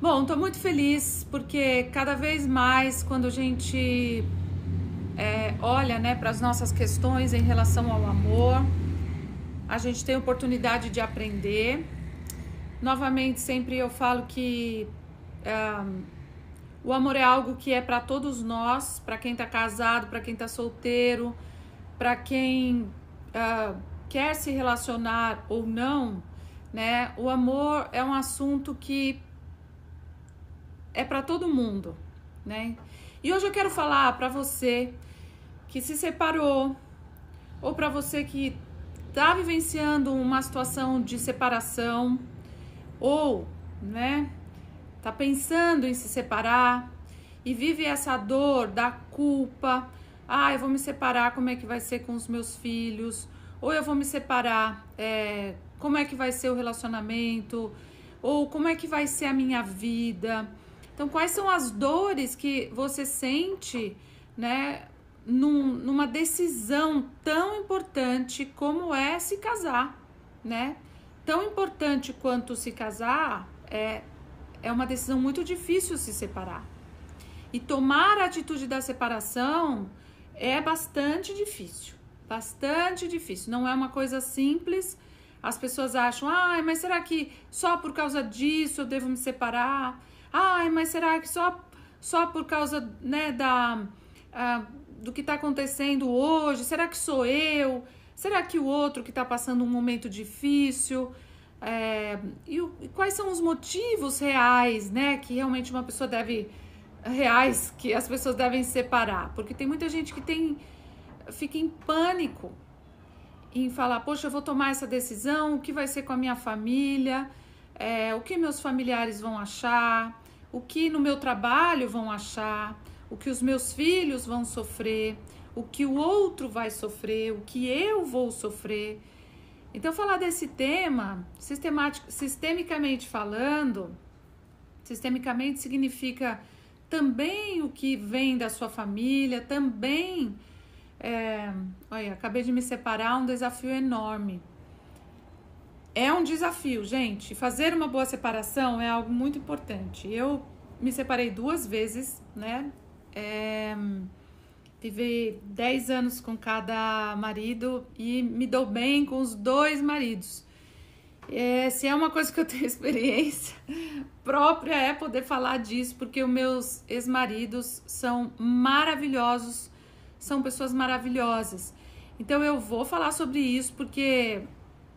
Bom, estou muito feliz porque cada vez mais quando a gente olha, né, para as nossas questões em relação ao amor, a gente tem oportunidade de aprender. Novamente, sempre eu falo que o amor é algo que é para todos nós, para quem está casado, para quem está solteiro, para quem quer se relacionar ou não, né? O amor é um assunto que é para todo mundo, né? E hoje eu quero falar para você que se separou ou para você que está vivenciando uma situação de separação ou, né, tá pensando em se separar e vive essa dor da culpa. Ah, eu vou me separar, como é que vai ser com os meus filhos? Ou eu vou me separar, como é que vai ser o relacionamento? Ou como é que vai ser a minha vida? Então, quais são as dores que você sente, né, numa decisão tão importante como é se casar, né? Tão importante quanto se casar é uma decisão muito difícil se separar. E tomar a atitude da separação é bastante difícil. Bastante difícil. Não é uma coisa simples. As pessoas acham, mas será que só por causa disso eu devo me separar? Mas será que só por causa, né, do que está acontecendo hoje? Será que sou eu? Será que o outro que está passando um momento difícil? E quais são os motivos reais, né, que realmente uma pessoa que as pessoas devem separar? Porque tem muita gente que fica em pânico em falar, poxa, eu vou tomar essa decisão, o que vai ser com a minha família, o que meus familiares vão achar, o que no meu trabalho vão achar, o que os meus filhos vão sofrer, o que o outro vai sofrer, o que eu vou sofrer. Então, falar desse tema, sistemicamente falando, sistemicamente significa também o que vem da sua família, também, olha, acabei de me separar, um desafio enorme. É um desafio, gente, fazer uma boa separação é algo muito importante. Eu me separei 2 vezes, né, vivi 10 anos com cada marido e me dou bem com os 2 maridos. Se é uma coisa que eu tenho experiência própria é poder falar disso, porque os meus ex-maridos são maravilhosos, são pessoas maravilhosas. Então eu vou falar sobre isso porque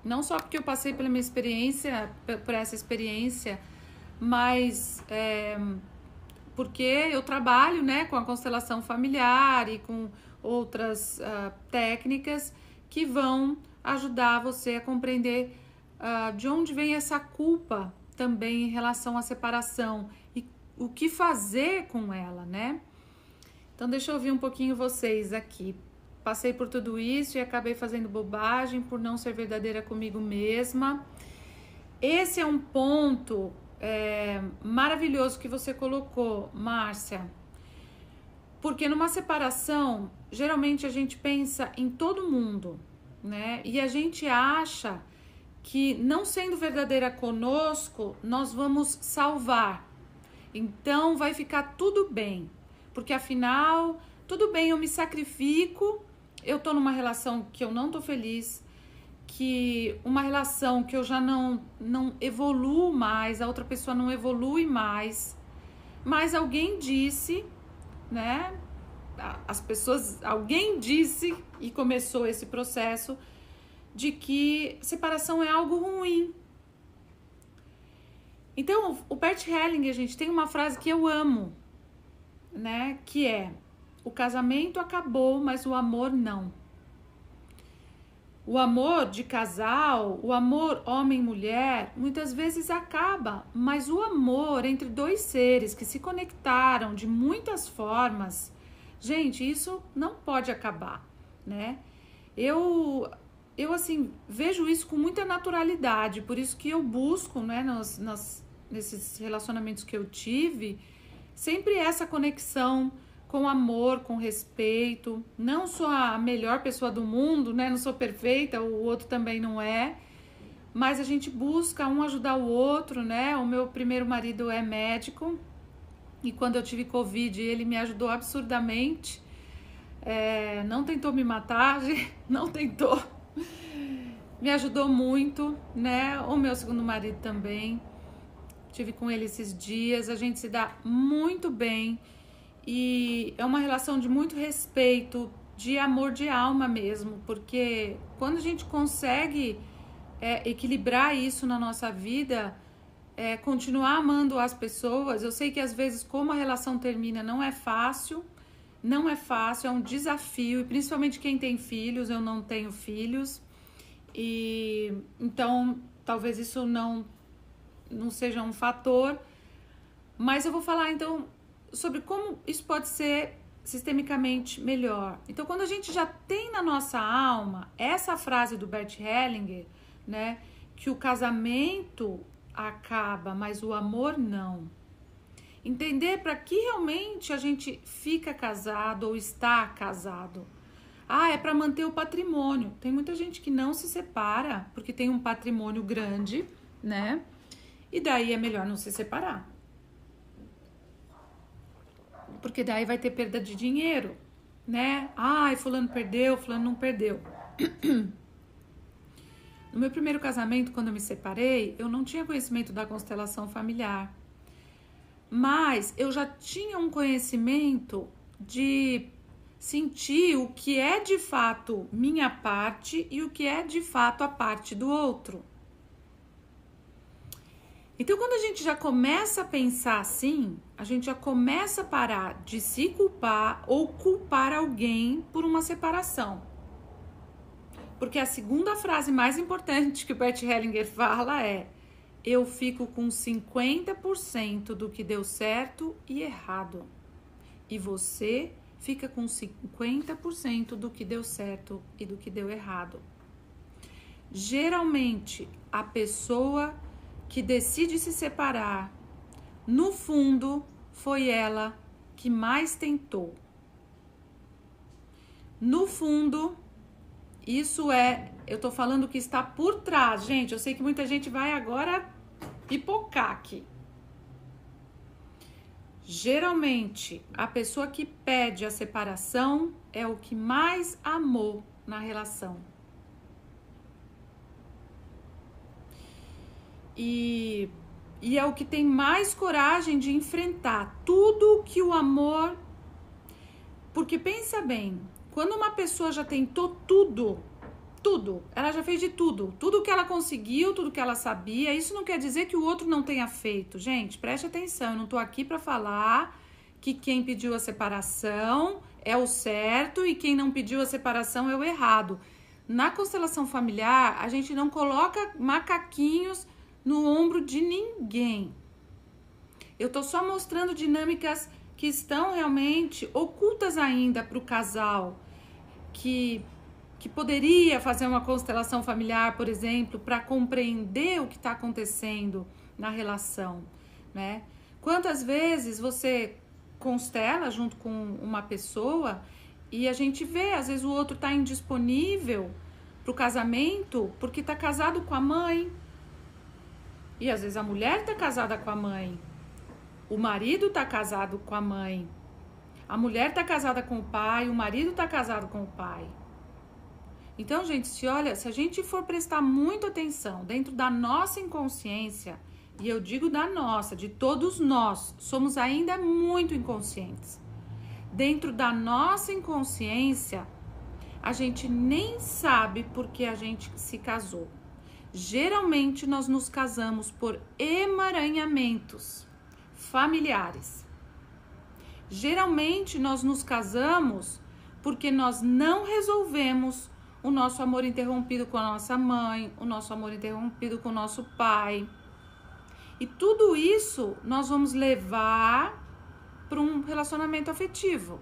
não só porque eu passei pela minha experiência, por essa experiência, mas porque eu trabalho, né, com a constelação familiar e com outras técnicas que vão ajudar você a compreender de onde vem essa culpa também em relação à separação e o que fazer com ela, né? Então deixa eu ouvir um pouquinho vocês aqui. Passei por tudo isso e acabei fazendo bobagem por não ser verdadeira comigo mesma. Esse é um ponto maravilhoso que você colocou, Márcia. Porque numa separação, geralmente a gente pensa em todo mundo, né? E a gente acha que não sendo verdadeira conosco, nós vamos salvar. Então vai ficar tudo bem. Porque afinal, tudo bem, eu me sacrifico, eu tô numa relação que eu não tô feliz, que uma relação que eu já não evoluo mais, a outra pessoa não evolui mais, mas alguém disse, né? Alguém disse e começou esse processo de que separação é algo ruim. Então, o Bert Hellinger, gente, tem uma frase que eu amo, né? Que é: o casamento acabou, mas o amor não. O amor de casal, o amor homem-mulher, muitas vezes acaba, mas o amor entre 2 seres que se conectaram de muitas formas, gente, isso não pode acabar, né? Eu assim, vejo isso com muita naturalidade, por isso que eu busco, né, nesses relacionamentos que eu tive, sempre essa conexão com amor, com respeito. Não sou a melhor pessoa do mundo, né? Não sou perfeita, o outro também não é. mas a gente busca um ajudar o outro, né? O meu primeiro marido é médico e quando eu tive Covid ele me ajudou absurdamente, não tentou me matar, não tentou, me ajudou muito, né? O meu segundo marido também, tive com ele esses dias, a gente se dá muito bem e é uma relação de muito respeito, de amor de alma mesmo, porque quando a gente consegue equilibrar isso na nossa vida, continuar amando as pessoas. Eu sei que às vezes como a relação termina não é fácil, é um desafio, e principalmente quem tem filhos. Eu não tenho filhos, e então talvez isso não seja um fator, mas eu vou falar então sobre como isso pode ser sistemicamente melhor. Então, quando a gente já tem na nossa alma essa frase do Bert Hellinger, né, que o casamento acaba, mas o amor não. Entender para que realmente a gente fica casado ou está casado. É para manter o patrimônio. Tem muita gente que não se separa porque tem um patrimônio grande, né? E daí é melhor não se separar. Porque daí vai ter perda de dinheiro, né? Fulano perdeu, fulano não perdeu. No meu primeiro casamento, quando eu me separei, eu não tinha conhecimento da constelação familiar. Mas eu já tinha um conhecimento de sentir o que é de fato minha parte e o que é de fato a parte do outro. Então, quando a gente já começa a pensar assim, a gente já começa a parar de se culpar ou culpar alguém por uma separação. Porque a segunda frase mais importante que o Bert Hellinger fala é: eu fico com 50% do que deu certo e errado. E você fica com 50% do que deu certo e do que deu errado. Geralmente, a pessoa que decide se separar, no fundo, foi ela que mais tentou. No fundo, eu tô falando que está por trás. Gente, eu sei que muita gente vai agora pipocar aqui. Geralmente, a pessoa que pede a separação é o que mais amou na relação. E é o que tem mais coragem de enfrentar tudo que o amor... Porque pensa bem, quando uma pessoa já tentou tudo, ela já fez de tudo que ela conseguiu, tudo que ela sabia, isso não quer dizer que o outro não tenha feito. Gente, preste atenção, eu não tô aqui para falar que quem pediu a separação é o certo e quem não pediu a separação é o errado. Na constelação familiar, a gente não coloca macaquinhos no ombro de ninguém. Eu tô só mostrando dinâmicas que estão realmente ocultas ainda para o casal, que poderia fazer uma constelação familiar, por exemplo, para compreender o que está acontecendo na relação, né? Quantas vezes você constela junto com uma pessoa e a gente vê, às vezes o outro está indisponível para o casamento porque está casado com a mãe. E às vezes a mulher está casada com a mãe, o marido está casado com a mãe, a mulher está casada com o pai, o marido está casado com o pai. Então, gente, se a gente for prestar muita atenção dentro da nossa inconsciência, e eu digo da nossa, de todos nós, somos ainda muito inconscientes. Dentro da nossa inconsciência, a gente nem sabe por que a gente se casou. Geralmente, nós nos casamos por emaranhamentos familiares. Geralmente, nós nos casamos porque nós não resolvemos o nosso amor interrompido com a nossa mãe, o nosso amor interrompido com o nosso pai. E tudo isso nós vamos levar para um relacionamento afetivo.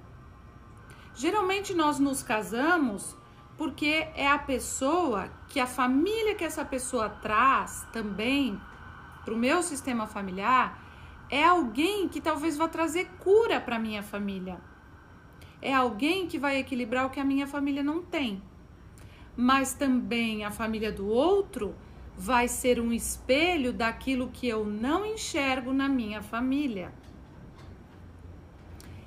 Geralmente nós nos casamos porque é a pessoa que a família que essa pessoa traz também para o meu sistema familiar é alguém que talvez vá trazer cura para minha família. É alguém que vai equilibrar o que a minha família não tem. Mas também a família do outro vai ser um espelho daquilo que eu não enxergo na minha família.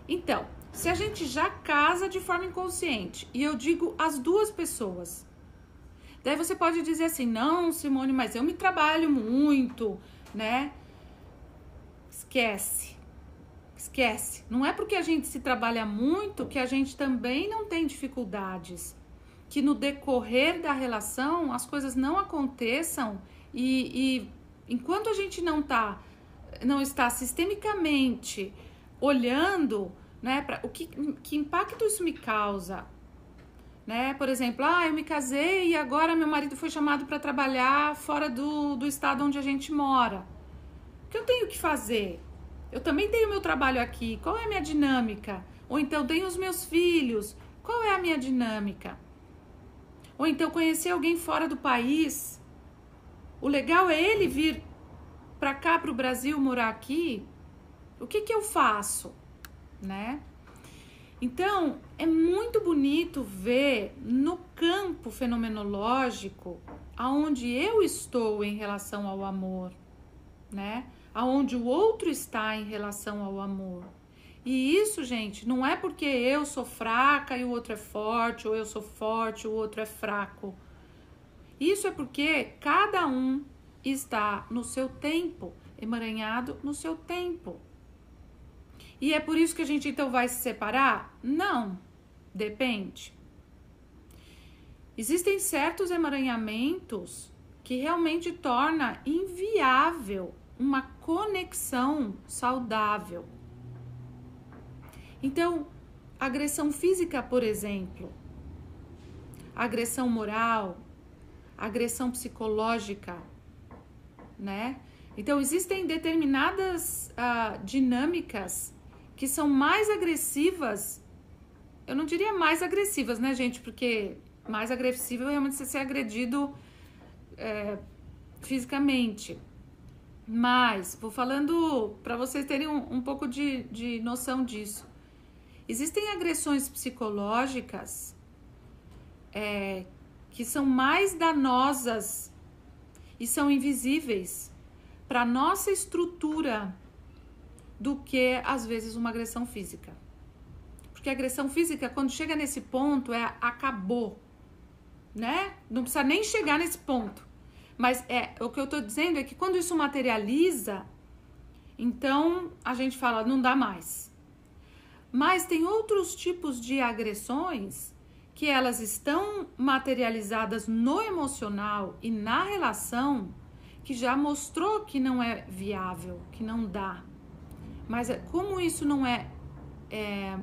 Então, se a gente já casa de forma inconsciente, e eu digo as duas pessoas, daí você pode dizer assim, não, Simone, mas eu me trabalho muito, né? Esquece. Não é porque a gente se trabalha muito que a gente também não tem dificuldades. Que no decorrer da relação as coisas não aconteçam e enquanto a gente não está sistemicamente olhando, né, para que impacto isso me causa, né? Por exemplo, eu me casei e agora meu marido foi chamado para trabalhar fora do estado onde a gente mora. O que eu tenho que fazer? Eu também tenho meu trabalho aqui. Qual é a minha dinâmica? Ou então tenho os meus filhos. Qual é a minha dinâmica? Ou então conhecer alguém fora do país. O legal é ele vir para cá, para o Brasil, morar aqui. O que eu faço? Né? Então, é muito bonito ver no campo fenomenológico aonde eu estou em relação ao amor, né? Aonde o outro está em relação ao amor. E isso, gente, não é porque eu sou fraca e o outro é forte, ou eu sou forte e o outro é fraco. Isso é porque cada um está no seu tempo, emaranhado no seu tempo. E é por isso que a gente então vai se separar? Não, depende. Existem certos emaranhamentos que realmente torna inviável uma conexão saudável. Então, agressão física, por exemplo, agressão moral, agressão psicológica, né? Então, existem determinadas dinâmicas que são mais agressivas, eu não diria mais agressivas, né, gente? Porque mais agressivo é realmente você ser agredido fisicamente. Mas, vou falando para vocês terem um pouco de noção disso. Existem agressões psicológicas que são mais danosas e são invisíveis para a nossa estrutura do que, às vezes, uma agressão física. Porque a agressão física, quando chega nesse ponto, acabou, né? Não precisa nem chegar nesse ponto. Mas o que eu tô dizendo é que quando isso materializa, então a gente fala, não dá mais. Mas tem outros tipos de agressões que elas estão materializadas no emocional e na relação que já mostrou que não é viável, que não dá. Mas como isso não é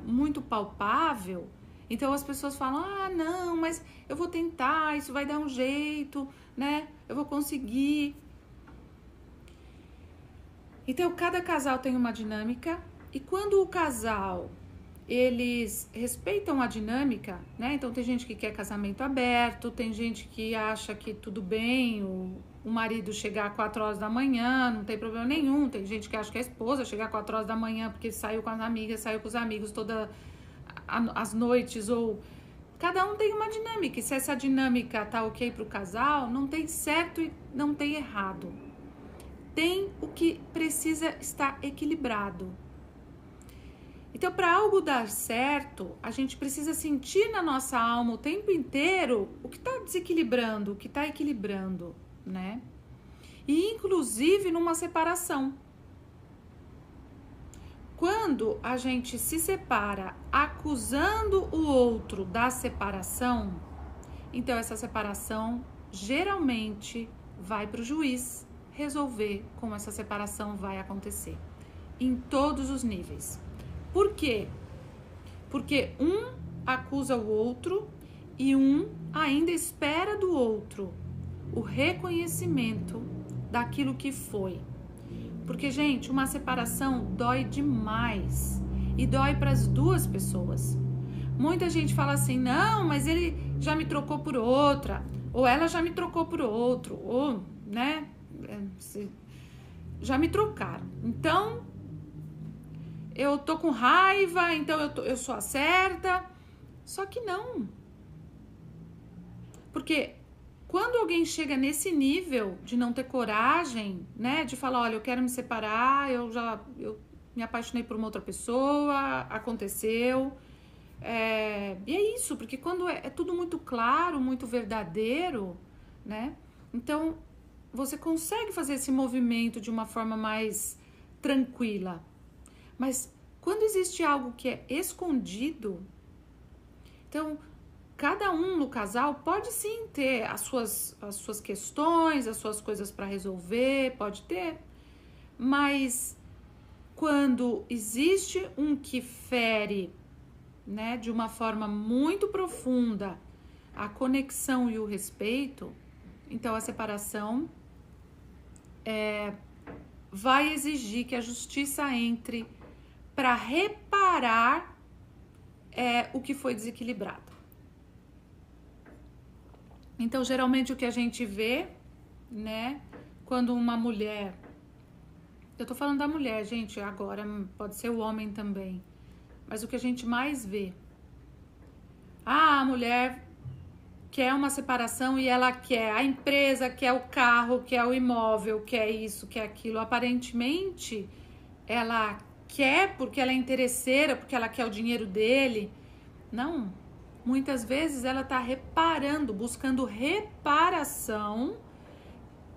muito palpável, então as pessoas falam, não, mas eu vou tentar, isso vai dar um jeito, né? Eu vou conseguir. Então, cada casal tem uma dinâmica e quando o casal, eles respeitam a dinâmica, né? Então, tem gente que quer casamento aberto, tem gente que acha que tudo bem o marido chegar às 4 horas da manhã, não tem problema nenhum. Tem gente que acha que a esposa chegar às 4 horas da manhã porque saiu com as amigas, saiu com os amigos todas as noites, ou... Cada um tem uma dinâmica, e se essa dinâmica tá ok pro casal, não tem certo e não tem errado. Tem o que precisa estar equilibrado. Então, para algo dar certo, a gente precisa sentir na nossa alma o tempo inteiro o que está desequilibrando, o que está equilibrando, né? E inclusive numa separação. Quando a gente se separa acusando o outro da separação, então essa separação geralmente vai para o juiz resolver como essa separação vai acontecer, em todos os níveis. Por quê? Porque um acusa o outro e um ainda espera do outro o reconhecimento daquilo que foi. Porque, gente, uma separação dói demais e dói para as duas pessoas. Muita gente fala assim, não, mas ele já me trocou por outra, ou ela já me trocou por outro, ou, né, já me trocaram. Então, eu tô com raiva, então eu sou a certa. Só que não. Porque quando alguém chega nesse nível de não ter coragem, né, de falar, olha, eu quero me separar, eu me apaixonei por uma outra pessoa, aconteceu, e é isso, porque quando é tudo muito claro, muito verdadeiro, né, então você consegue fazer esse movimento de uma forma mais tranquila. Mas quando existe algo que é escondido, então cada um no casal pode sim ter as suas questões, as suas coisas para resolver, pode ter, mas quando existe um que fere, né, de uma forma muito profunda a conexão e o respeito, então a separação vai exigir que a justiça entre para reparar o que foi desequilibrado. Então, geralmente o que a gente vê, né, quando uma mulher, eu tô falando da mulher, gente, agora pode ser o homem também, mas o que a gente mais vê, a mulher quer uma separação e ela quer a empresa, quer o carro, quer o imóvel, quer isso, quer aquilo, aparentemente ela quer porque ela é interesseira, porque ela quer o dinheiro dele, não. Muitas vezes ela está reparando, buscando reparação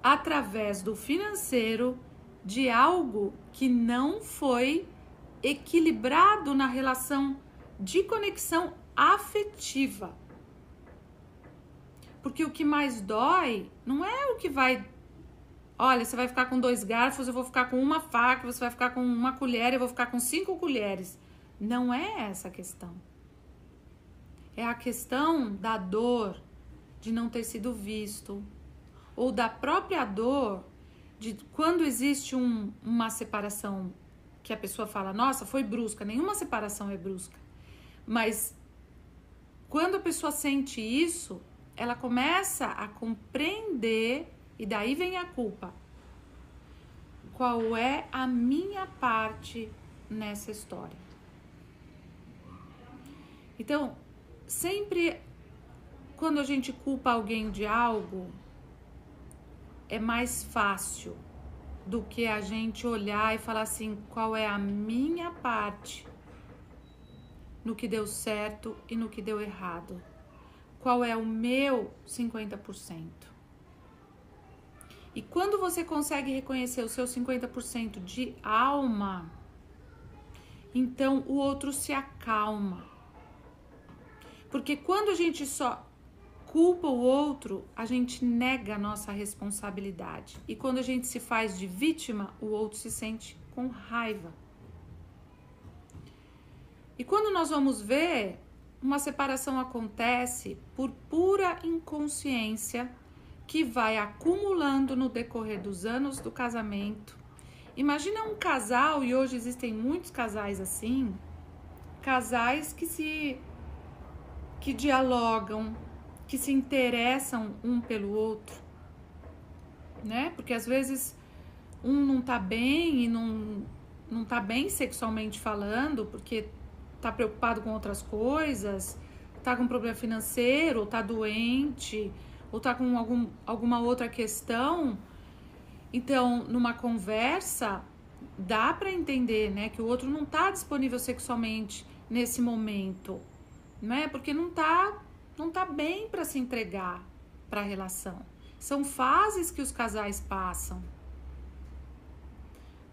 através do financeiro de algo que não foi equilibrado na relação de conexão afetiva. Porque o que mais dói não é o que vai... Olha, você vai ficar com 2 garfos, eu vou ficar com uma faca, você vai ficar com uma colher, eu vou ficar com 5 colheres. Não é essa a questão. É a questão da dor de não ter sido visto, ou da própria dor de quando existe uma separação que a pessoa fala, nossa, foi brusca. Nenhuma separação é brusca. Mas quando a pessoa sente isso, ela começa a compreender, e daí vem a culpa. Qual é a minha parte nessa história? Então, sempre quando a gente culpa alguém de algo, é mais fácil do que a gente olhar e falar assim, qual é a minha parte no que deu certo e no que deu errado? Qual é o meu 50%? E quando você consegue reconhecer o seu 50% de alma, então o outro se acalma. Porque quando a gente só culpa o outro, a gente nega a nossa responsabilidade. E quando a gente se faz de vítima, o outro se sente com raiva. E quando nós vamos ver, uma separação acontece por pura inconsciência que vai acumulando no decorrer dos anos do casamento. Imagina um casal, e hoje existem muitos casais assim, casais que dialogam, que se interessam um pelo outro, né? Porque às vezes um não tá bem e não tá bem sexualmente falando, porque tá preocupado com outras coisas, tá com problema financeiro, ou tá doente, ou tá com alguma outra questão. Então, numa conversa, dá para entender, né, que o outro não tá disponível sexualmente nesse momento, né? Porque não tá bem para se entregar para a relação. São fases que os casais passam.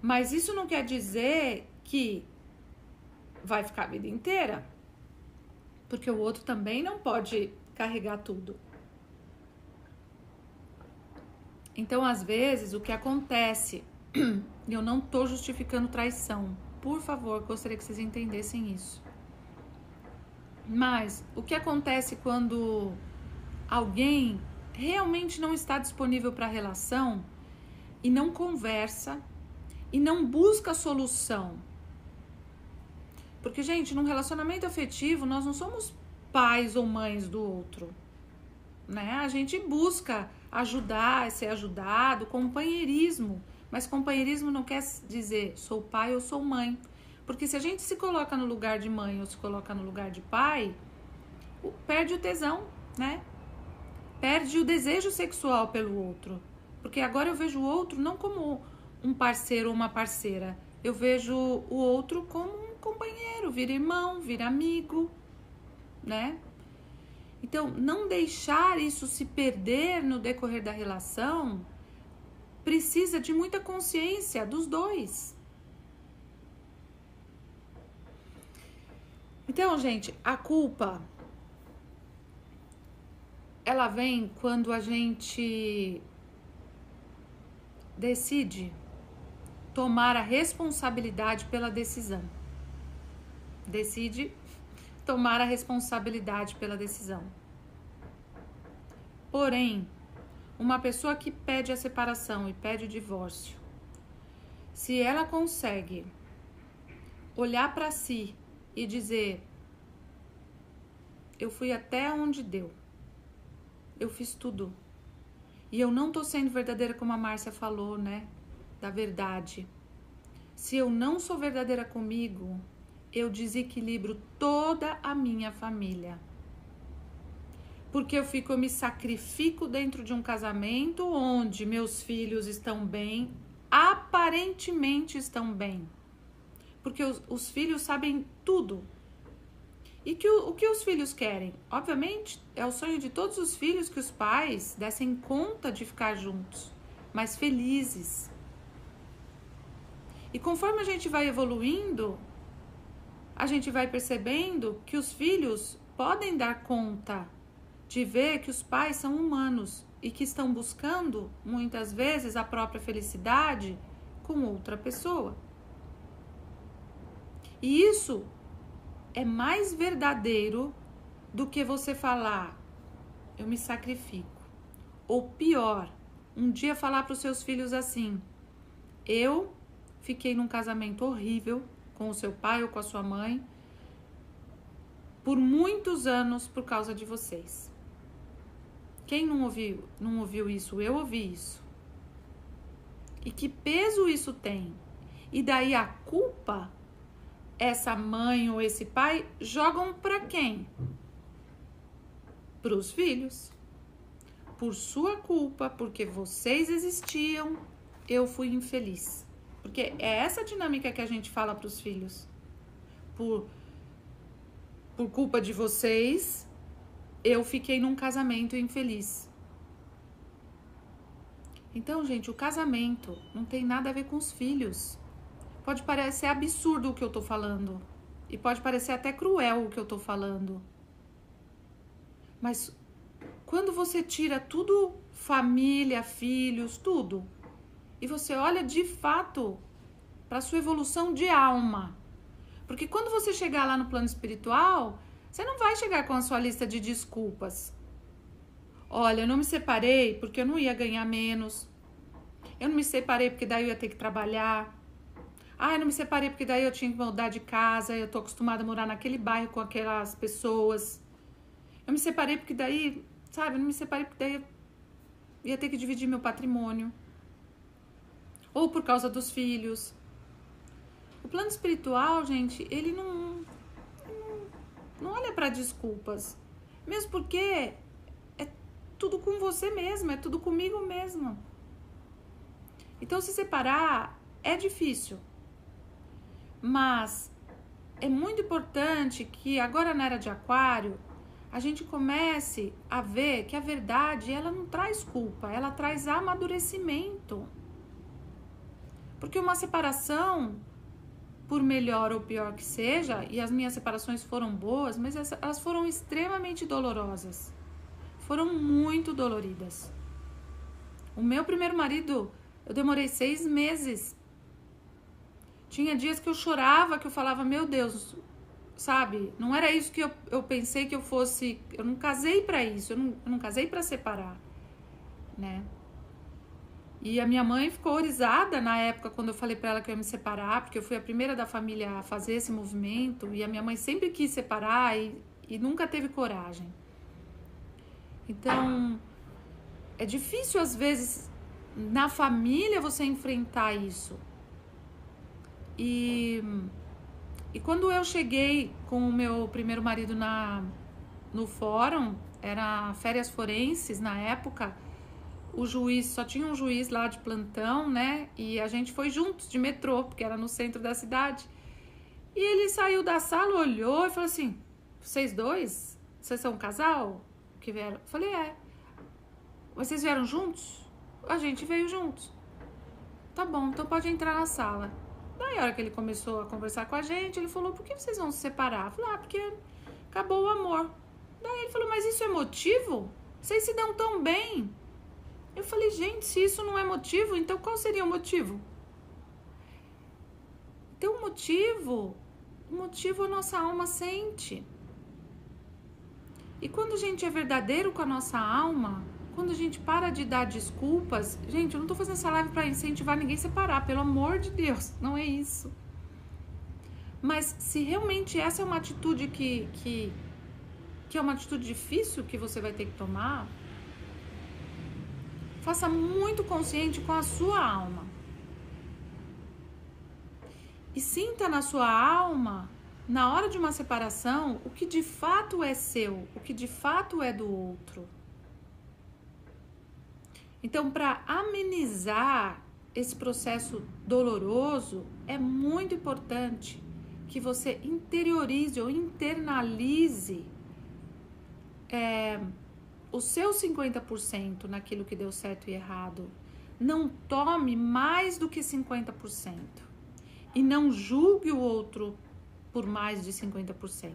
Mas isso não quer dizer que vai ficar a vida inteira, porque o outro também não pode carregar tudo. Então, às vezes, o que acontece, eu não tô justificando traição, por favor, gostaria que vocês entendessem isso. Mas o que acontece quando alguém realmente não está disponível para a relação e não conversa e não busca solução? Porque, gente, num relacionamento afetivo, nós não somos pais ou mães do outro, né? A gente busca ajudar, ser ajudado, companheirismo. Mas companheirismo não quer dizer sou pai ou sou mãe. Porque se a gente se coloca no lugar de mãe ou se coloca no lugar de pai, perde o tesão, né? perde o desejo sexual pelo outro. Porque agora eu vejo o outro não como um parceiro ou uma parceira. Eu vejo o outro como um companheiro, vira irmão, vira amigo, né? Então, não deixar isso se perder no decorrer da relação precisa de muita consciência dos dois. Então, gente, a culpa, ela vem quando a gente decide tomar a responsabilidade pela decisão. Decide tomar a responsabilidade pela decisão. Porém, uma pessoa que pede a separação e pede o divórcio, se ela consegue olhar para si e dizer: eu fui até onde deu, eu fiz tudo, e eu não tô sendo verdadeira, como a Márcia falou, né, da verdade. Se eu não sou verdadeira comigo, eu desequilibro toda a minha família. Porque eu me sacrifico dentro de um casamento onde meus filhos estão bem, aparentemente estão bem. Porque os filhos sabem tudo. E o que os filhos querem? Obviamente, é o sonho de todos os filhos que os pais dessem conta de ficar juntos, mas felizes. E conforme a gente vai evoluindo, a gente vai percebendo que os filhos podem dar conta de ver que os pais são humanos e que estão buscando, muitas vezes, a própria felicidade com outra pessoa. E isso é mais verdadeiro do que você falar: eu me sacrifico. Ou pior, um dia falar para os seus filhos assim: eu fiquei num casamento horrível com o seu pai ou com a sua mãe por muitos anos por causa de vocês. Quem não ouviu isso? Eu ouvi isso. E que peso isso tem? E daí a culpa, essa mãe ou esse pai jogam para quem? Para os filhos. Por sua culpa, porque vocês existiam, eu fui infeliz. Porque é essa dinâmica que a gente fala para os filhos. Por culpa de vocês, eu fiquei num casamento infeliz. Então, gente, o casamento não tem nada a ver com os filhos. Pode parecer absurdo o que eu tô falando. E pode parecer até cruel o que eu tô falando. Mas quando você tira tudo, família, filhos, tudo, e você olha de fato para sua evolução de alma. Porque quando você chegar lá no plano espiritual, você não vai chegar com a sua lista de desculpas. Olha, eu não me separei porque eu não ia ganhar menos. Eu não me separei porque daí eu ia ter que trabalhar. Eu não me separei porque daí eu tinha que mudar de casa. Eu tô acostumada a morar naquele bairro com aquelas pessoas. Eu me separei porque daí, sabe? Eu não me separei porque daí eu ia ter que dividir meu patrimônio. Ou por causa dos filhos. O plano espiritual, gente, ele não olha para desculpas. Mesmo porque é tudo com você mesmo, é tudo comigo mesmo. Então, se separar é difícil. Mas é muito importante que agora na era de Aquário, a gente comece a ver que a verdade, ela não traz culpa, ela traz amadurecimento. Porque uma separação, por melhor ou pior que seja, e as minhas separações foram boas, mas elas foram extremamente dolorosas. Foram muito doloridas. O meu primeiro marido, eu demorei 6 meses. Tinha dias que eu chorava, que eu falava, meu Deus, sabe? Não era isso que eu pensei que eu fosse. Eu não casei pra isso, eu não casei pra separar, né? E a minha mãe ficou horrorizada na época quando eu falei pra ela que eu ia me separar, porque eu fui a primeira da família a fazer esse movimento, e a minha mãe sempre quis separar e nunca teve coragem. Então, é difícil às vezes na família você enfrentar isso. E quando eu cheguei com o meu primeiro marido no fórum, era férias forenses na época. O juiz, só tinha um juiz lá de plantão, né? E a gente foi juntos de metrô, porque era no centro da cidade. E ele saiu da sala, olhou e falou assim: vocês dois? Vocês são um casal? Que vieram? Eu falei: é. Vocês vieram juntos? A gente veio juntos. Tá bom, então pode entrar na sala. Daí, a hora que ele começou a conversar com a gente, ele falou: por que vocês vão se separar? Eu falei: porque acabou o amor. Daí ele falou: mas isso é motivo? Vocês se dão tão bem. Eu falei: gente, se isso não é motivo, então qual seria o motivo? Então o motivo a nossa alma sente. E quando a gente é verdadeiro com a nossa alma, quando a gente para de dar desculpas, gente, eu não tô fazendo essa live para incentivar ninguém a separar, pelo amor de Deus, não é isso. Mas se realmente essa é uma atitude que é uma atitude difícil que você vai ter que tomar, faça muito consciente com a sua alma. E sinta na sua alma, na hora de uma separação, o que de fato é seu, o que de fato é do outro. Então, para amenizar esse processo doloroso, é muito importante que você interiorize ou internalize o seu 50% naquilo que deu certo e errado. Não tome mais do que 50%. E não julgue o outro por mais de 50%.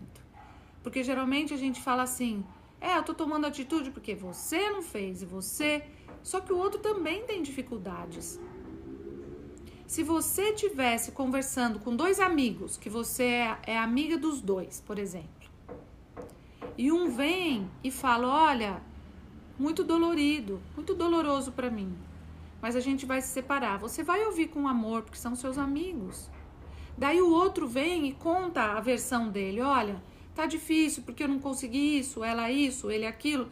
Porque geralmente a gente fala assim: eu tô tomando atitude porque você não fez e você... Só que o outro também tem dificuldades. Se você tivesse conversando com dois amigos, que você é amiga dos dois, por exemplo, e um vem e fala: olha, muito dolorido, muito doloroso pra mim, mas a gente vai se separar. Você vai ouvir com amor, porque são seus amigos. Daí o outro vem e conta a versão dele: olha, tá difícil porque eu não consegui isso, ele aquilo.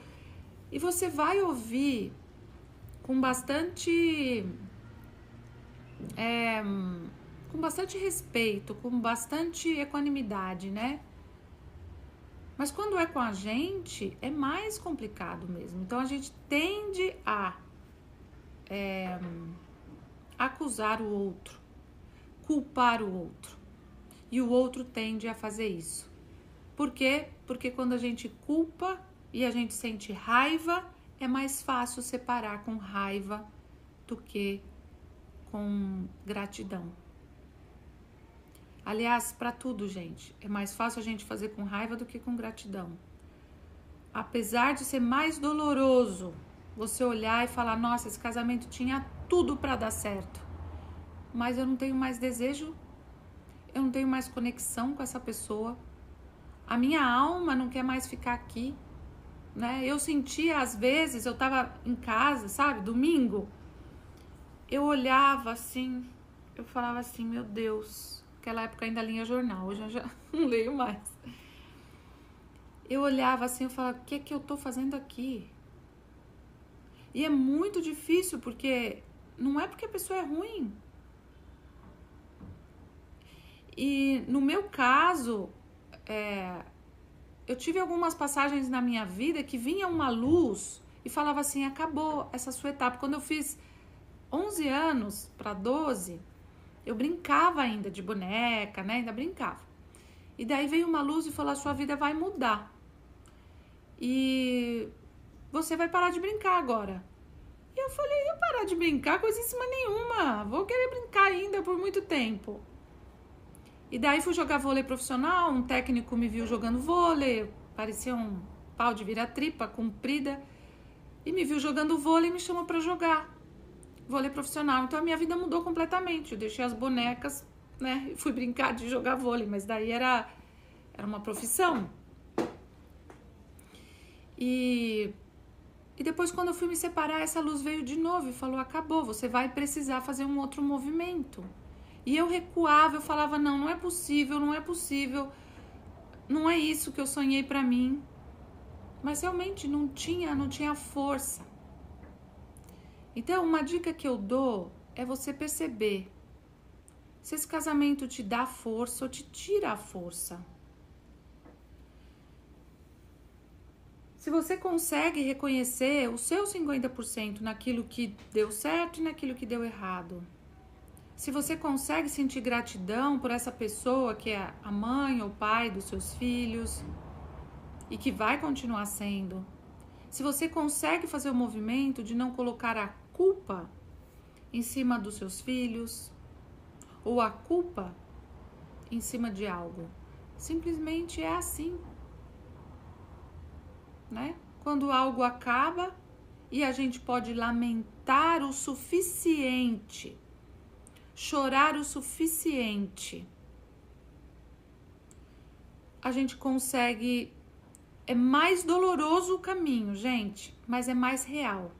E você vai ouvir com bastante respeito, com bastante equanimidade, né? Mas quando é com a gente, é mais complicado mesmo. Então a gente tende a acusar o outro, culpar o outro. E o outro tende a fazer isso. Por quê? Porque quando a gente culpa e a gente sente raiva, é mais fácil separar com raiva do que com gratidão. Aliás, para tudo, gente, é mais fácil a gente fazer com raiva do que com gratidão. Apesar de ser mais doloroso você olhar e falar: nossa, esse casamento tinha tudo para dar certo, mas eu não tenho mais desejo, eu não tenho mais conexão com essa pessoa, a minha alma não quer mais ficar aqui, né? Eu sentia, às vezes, eu tava em casa, sabe, domingo, eu olhava assim, eu falava assim: meu Deus. Naquela época ainda lia jornal, hoje eu já não leio mais. Eu olhava assim, eu falava: o que eu tô fazendo aqui? E é muito difícil, porque não é porque a pessoa é ruim. E no meu caso, eu tive algumas passagens na minha vida que vinha uma luz e falava assim: acabou essa sua etapa. Quando eu fiz 11 anos para 12, eu brincava ainda de boneca, né? Ainda brincava. E daí veio uma luz e falou: a sua vida vai mudar. E você vai parar de brincar agora. E eu falei: eu parar de brincar? Coisíssima nenhuma. Vou querer brincar ainda por muito tempo. E daí fui jogar vôlei profissional. Um técnico me viu jogando vôlei. Parecia um pau de vira-tripa, comprida. E me viu jogando vôlei e me chamou pra jogar vôlei profissional. Então a minha vida mudou completamente. Eu deixei as bonecas, né, e fui brincar de jogar vôlei, mas daí era uma profissão. E depois, quando eu fui me separar, essa luz veio de novo e falou: acabou, você vai precisar fazer um outro movimento. E eu recuava, eu falava: não é possível, não é possível, não é isso que eu sonhei pra mim. Mas realmente não tinha força. Então, uma dica que eu dou é você perceber se esse casamento te dá força ou te tira a força. Se você consegue reconhecer o seu 50% naquilo que deu certo e naquilo que deu errado. Se você consegue sentir gratidão por essa pessoa que é a mãe ou pai dos seus filhos e que vai continuar sendo. Se você consegue fazer o movimento de não colocar a culpa em cima dos seus filhos ou a culpa em cima de algo. Simplesmente é assim, né? Quando algo acaba e a gente pode lamentar o suficiente, chorar o suficiente, a gente consegue. É mais doloroso o caminho, gente, mas é mais real.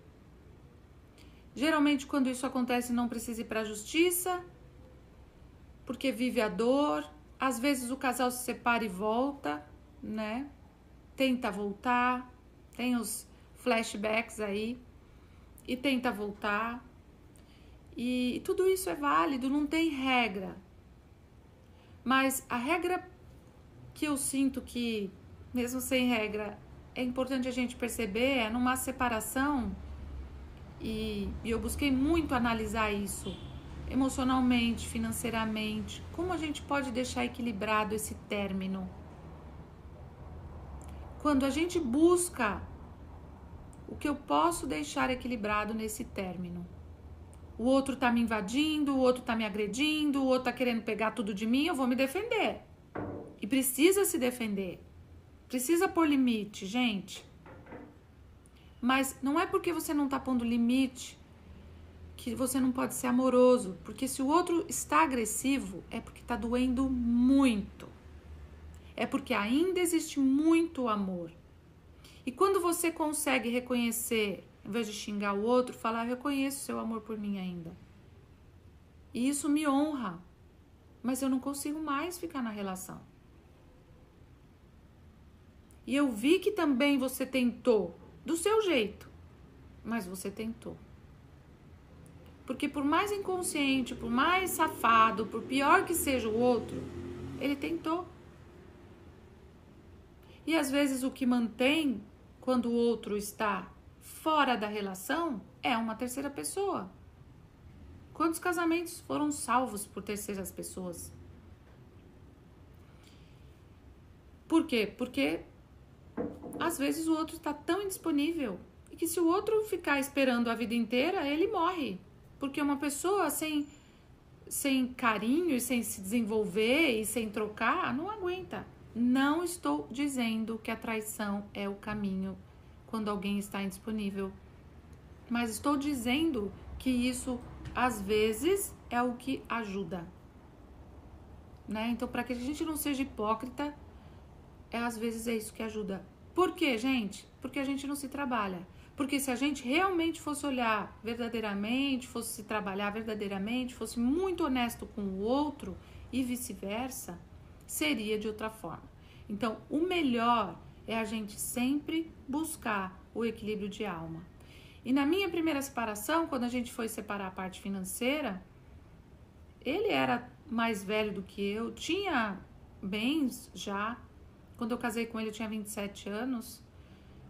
Geralmente, quando isso acontece, não precisa ir para a justiça, porque vive a dor. Às vezes o casal se separa e volta, né? Tenta voltar, tem os flashbacks aí, e tenta voltar. E tudo isso é válido, não tem regra. Mas a regra que eu sinto que, mesmo sem regra, é importante a gente perceber, é numa separação, e eu busquei muito analisar isso, emocionalmente, financeiramente, como a gente pode deixar equilibrado esse término. Quando a gente busca o que eu posso deixar equilibrado nesse término. O outro tá me invadindo, o outro tá me agredindo, o outro tá querendo pegar tudo de mim, eu vou me defender. E precisa se defender. Precisa pôr limite, gente. Mas não é porque você não tá pondo limite que você não pode ser amoroso. Porque se o outro está agressivo, é porque tá doendo muito. É porque ainda existe muito amor. E quando você consegue reconhecer, em vez de xingar o outro, falar, eu reconheço seu amor por mim ainda. E isso me honra. Mas eu não consigo mais ficar na relação. E eu vi que também você tentou, do seu jeito, mas você tentou. Porque por mais inconsciente, por mais safado, por pior que seja o outro, ele tentou. E às vezes o que mantém, quando o outro está fora da relação, é uma terceira pessoa. Quantos casamentos foram salvos por terceiras pessoas? Por quê? Porque às vezes o outro está tão indisponível e que se o outro ficar esperando a vida inteira, ele morre. Porque uma pessoa sem carinho e sem se desenvolver e sem trocar, não aguenta. Não estou dizendo que a traição é o caminho quando alguém está indisponível. Mas estou dizendo que isso, às vezes, é o que ajuda. Né? Então, para que a gente não seja hipócrita, às vezes é isso que ajuda. Por quê, gente? Porque a gente não se trabalha. Porque se a gente realmente fosse olhar verdadeiramente, fosse se trabalhar verdadeiramente, fosse muito honesto com o outro e vice-versa, seria de outra forma. Então, o melhor é a gente sempre buscar o equilíbrio de alma. E na minha primeira separação, quando a gente foi separar a parte financeira, ele era mais velho do que eu, tinha bens já. Quando eu casei com ele, eu tinha 27 anos,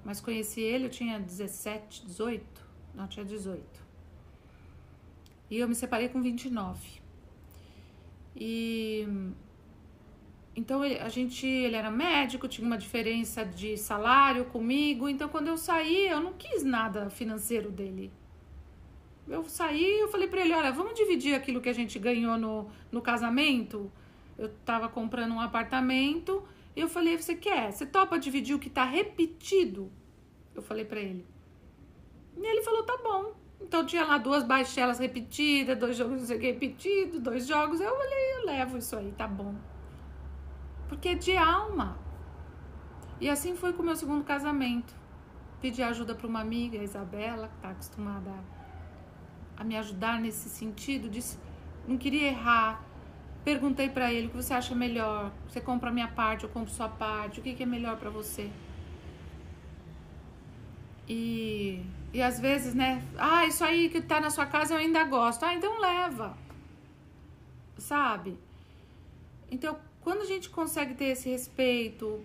mas conheci ele, eu tinha 17, 18, não, tinha 18. E eu me separei com 29. Então ele era médico, tinha uma diferença de salário comigo, então quando eu saí, eu não quis nada financeiro dele. Eu saí, eu falei pra ele, olha, vamos dividir aquilo que a gente ganhou no casamento? Eu tava comprando um apartamento, e eu falei, você topa dividir o que tá repetido? Eu falei pra ele. E ele falou, tá bom. Então tinha lá 2 baixelas repetidas, 2 jogos não sei o que repetidos, 2 jogos. Eu falei, eu levo isso aí, tá bom. Porque é de alma. E assim foi com o meu segundo casamento. Pedi ajuda pra uma amiga, a Isabela, que tá acostumada a me ajudar nesse sentido. Disse, não queria errar. Perguntei pra ele, o que você acha melhor? Você compra a minha parte, eu compro sua parte. O que é melhor pra você? E às vezes, né? Isso aí que tá na sua casa eu ainda gosto. Então leva. Sabe? Então, quando a gente consegue ter esse respeito...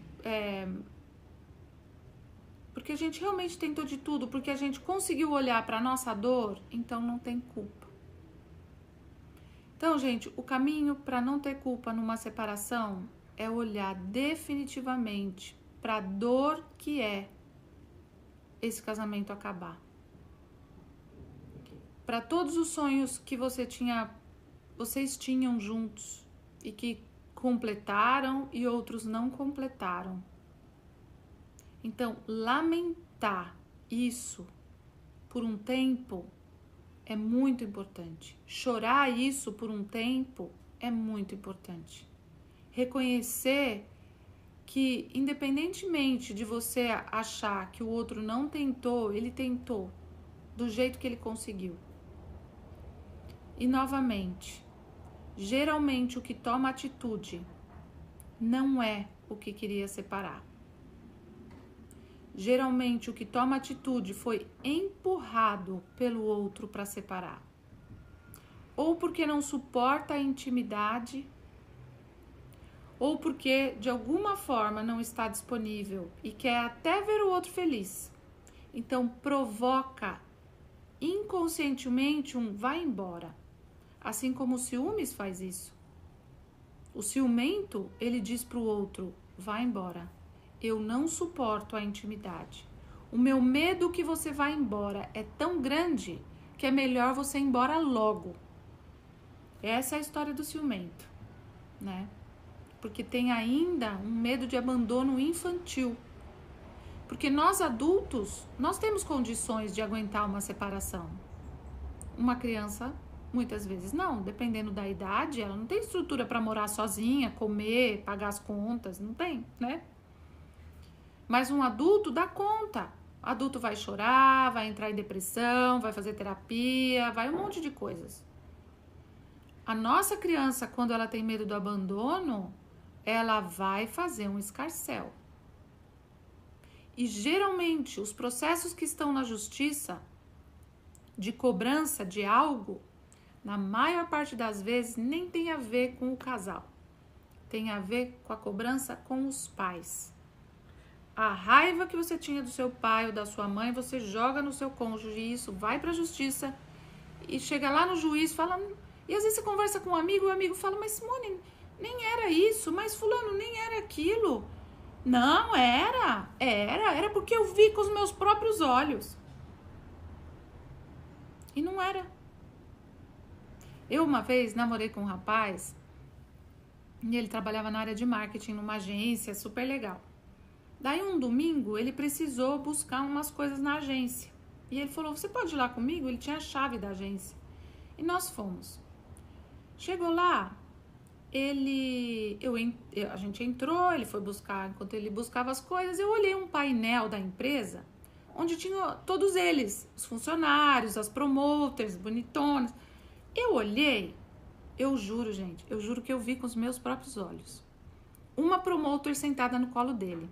porque a gente realmente tentou de tudo, porque a gente conseguiu olhar para a nossa dor, então não tem culpa. Então, gente, o caminho para não ter culpa numa separação é olhar definitivamente para a dor que é esse casamento acabar. Para todos os sonhos que vocês tinham juntos e que completaram e outros não completaram. Então, lamentar isso por um tempo é muito importante. Chorar isso por um tempo é muito importante. Reconhecer que, independentemente de você achar que o outro não tentou, ele tentou do jeito que ele conseguiu. E, novamente, geralmente o que toma atitude não é o que queria separar. Geralmente o que toma atitude foi empurrado pelo outro para separar. Ou porque não suporta a intimidade, ou porque de alguma forma não está disponível e quer até ver o outro feliz. Então provoca inconscientemente um vai embora. Assim como o ciúmes faz isso. O ciumento, ele diz para o outro, vai embora. Eu não suporto a intimidade. O meu medo que você vá embora é tão grande que é melhor você ir embora logo. Essa é a história do ciumento, né? Porque tem ainda um medo de abandono infantil. Porque nós adultos, nós temos condições de aguentar uma separação. Uma criança, muitas vezes não. Dependendo da idade, ela não tem estrutura para morar sozinha, comer, pagar as contas, não tem, né? Mas um adulto dá conta. O adulto vai chorar, vai entrar em depressão, vai fazer terapia, vai um monte de coisas. A nossa criança, quando ela tem medo do abandono, ela vai fazer um escarcéu. E geralmente os processos que estão na justiça de cobrança de algo, na maior parte das vezes, nem tem a ver com o casal. Tem a ver com a cobrança com os pais. A raiva que você tinha do seu pai ou da sua mãe, você joga no seu cônjuge e isso vai para a justiça e chega lá no juiz, fala... E às vezes você conversa com um amigo e o amigo fala, mas Simone, nem era isso, mas fulano, nem era aquilo. Não, era porque eu vi com os meus próprios olhos. E não era. Eu uma vez namorei com um rapaz e ele trabalhava na área de marketing numa agência super legal. Daí um domingo ele precisou buscar umas coisas na agência. E ele falou, você pode ir lá comigo? Ele tinha a chave da agência. E nós fomos. Chegou lá, a gente entrou, ele foi buscar, enquanto ele buscava as coisas, eu olhei um painel da empresa, onde tinha todos eles, os funcionários, as promoters, bonitonas. Eu olhei, eu juro, gente, eu juro que eu vi com os meus próprios olhos. Uma promotor sentada no colo dele.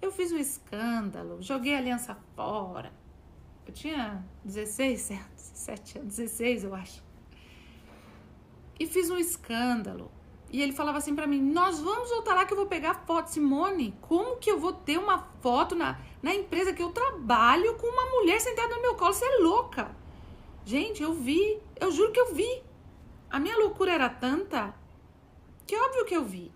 Eu fiz um escândalo, joguei a aliança fora. Eu tinha 17 anos, 16 eu acho. E fiz um escândalo. E ele falava assim pra mim, nós vamos voltar lá que eu vou pegar foto. Simone, como que eu vou ter uma foto na empresa que eu trabalho com uma mulher sentada no meu colo? Você é louca. Gente, eu vi, eu juro que eu vi. A minha loucura era tanta que é óbvio que eu vi.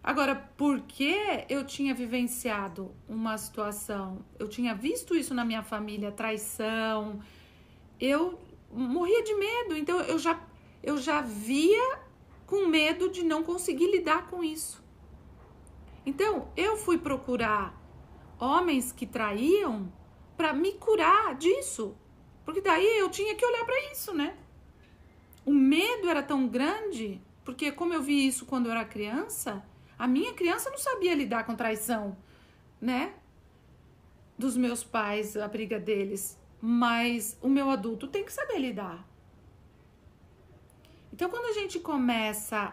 Agora, porque eu tinha vivenciado uma situação, eu tinha visto isso na minha família, traição, eu morria de medo, então eu já via com medo de não conseguir lidar com isso. Então, eu fui procurar homens que traíam para me curar disso, porque daí eu tinha que olhar para isso, né? O medo era tão grande, porque como eu vi isso quando eu era criança, a minha criança não sabia lidar com traição, né? Dos meus pais, a briga deles. Mas o meu adulto tem que saber lidar. Então, quando a gente começa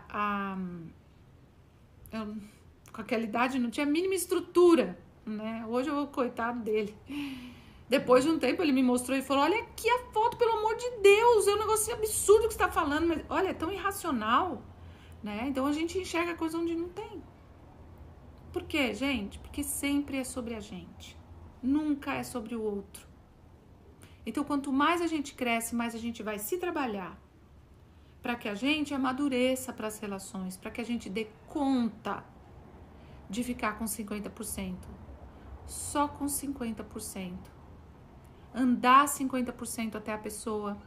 com aquela idade, não tinha a mínima estrutura, né? Hoje eu vou, coitado dele. Depois de um tempo, ele me mostrou e falou, olha aqui a foto, pelo amor de Deus, é um negócio absurdo que você está falando, mas olha, é tão irracional. Né? Então a gente enxerga coisa onde não tem. Por quê, gente? Porque sempre é sobre a gente. Nunca é sobre o outro. Então, quanto mais a gente cresce, mais a gente vai se trabalhar para que a gente amadureça para as relações, para que a gente dê conta de ficar com 50%. Só com 50%. Andar 50% até a pessoa,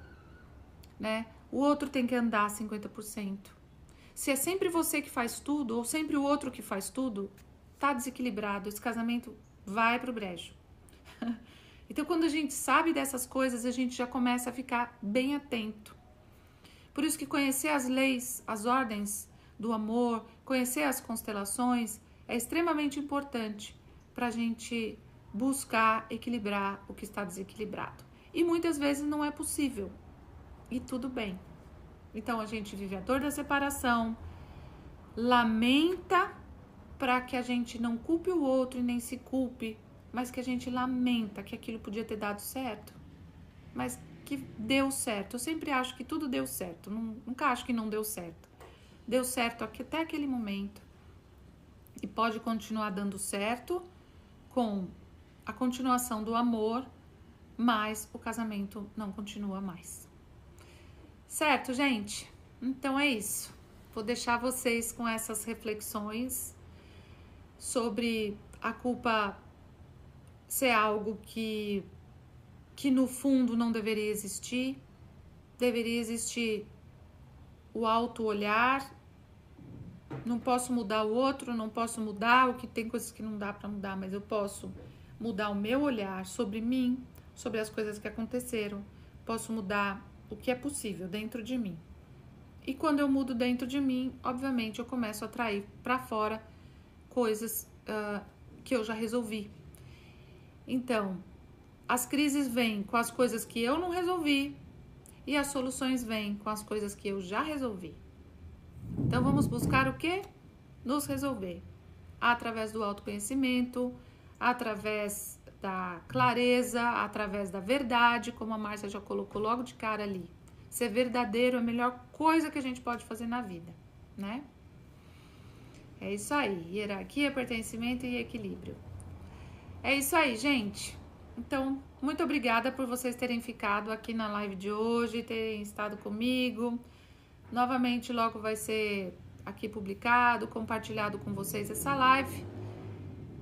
né? O outro tem que andar 50%. Se é sempre você que faz tudo, ou sempre o outro que faz tudo, tá desequilibrado. Esse casamento vai pro brejo. Então, quando a gente sabe dessas coisas, a gente já começa a ficar bem atento. Por isso que conhecer as leis, as ordens do amor, conhecer as constelações, é extremamente importante para a gente buscar equilibrar o que está desequilibrado. E muitas vezes não é possível. E tudo bem. Então a gente vive a dor da separação, lamenta para que a gente não culpe o outro e nem se culpe, mas que a gente lamenta que aquilo podia ter dado certo, mas que deu certo. Eu sempre acho que tudo deu certo, nunca acho que não deu certo. Deu certo até aquele momento e pode continuar dando certo com a continuação do amor, mas o casamento não continua mais. Certo, gente? Então é isso. Vou deixar vocês com essas reflexões sobre a culpa ser algo que no fundo não deveria existir. Deveria existir o auto-olhar. Não posso mudar o outro, não posso mudar o que tem coisas que não dá para mudar, mas eu posso mudar o meu olhar sobre mim, sobre as coisas que aconteceram. Posso mudar o que é possível dentro de mim. E quando eu mudo dentro de mim, obviamente eu começo a atrair para fora coisas que eu já resolvi. Então, as crises vêm com as coisas que eu não resolvi e as soluções vêm com as coisas que eu já resolvi. Então, vamos buscar o quê? Nos resolver. Através do autoconhecimento, através da clareza, através da verdade, como a Márcia já colocou logo de cara ali. Ser verdadeiro é a melhor coisa que a gente pode fazer na vida, né? É isso aí. Hierarquia, pertencimento e equilíbrio. É isso aí, gente. Então, muito obrigada por vocês terem ficado aqui na live de hoje, terem estado comigo. Novamente, logo vai ser aqui publicado, compartilhado com vocês essa live.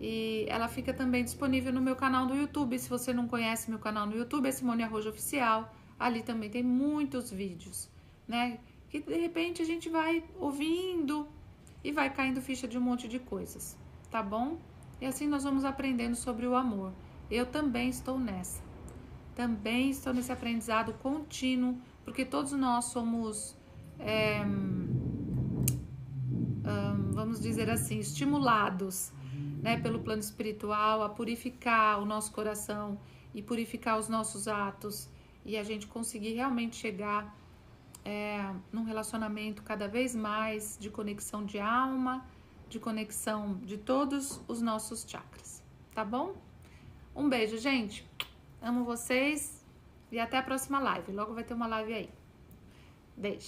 E ela fica também disponível no meu canal do YouTube. Se você não conhece meu canal no YouTube, é Simone Arrojo Oficial. Ali também tem muitos vídeos, né? Que de repente a gente vai ouvindo e vai caindo ficha de um monte de coisas, tá bom? E assim nós vamos aprendendo sobre o amor. Eu também estou nessa. Também estou nesse aprendizado contínuo, porque todos nós somos, vamos dizer assim, estimulados, né, pelo plano espiritual a purificar o nosso coração e purificar os nossos atos e a gente conseguir realmente chegar num relacionamento cada vez mais de conexão de alma, de conexão de todos os nossos chakras, tá bom? Um beijo, gente. Amo vocês e até a próxima live. Logo vai ter uma live aí. Beijo.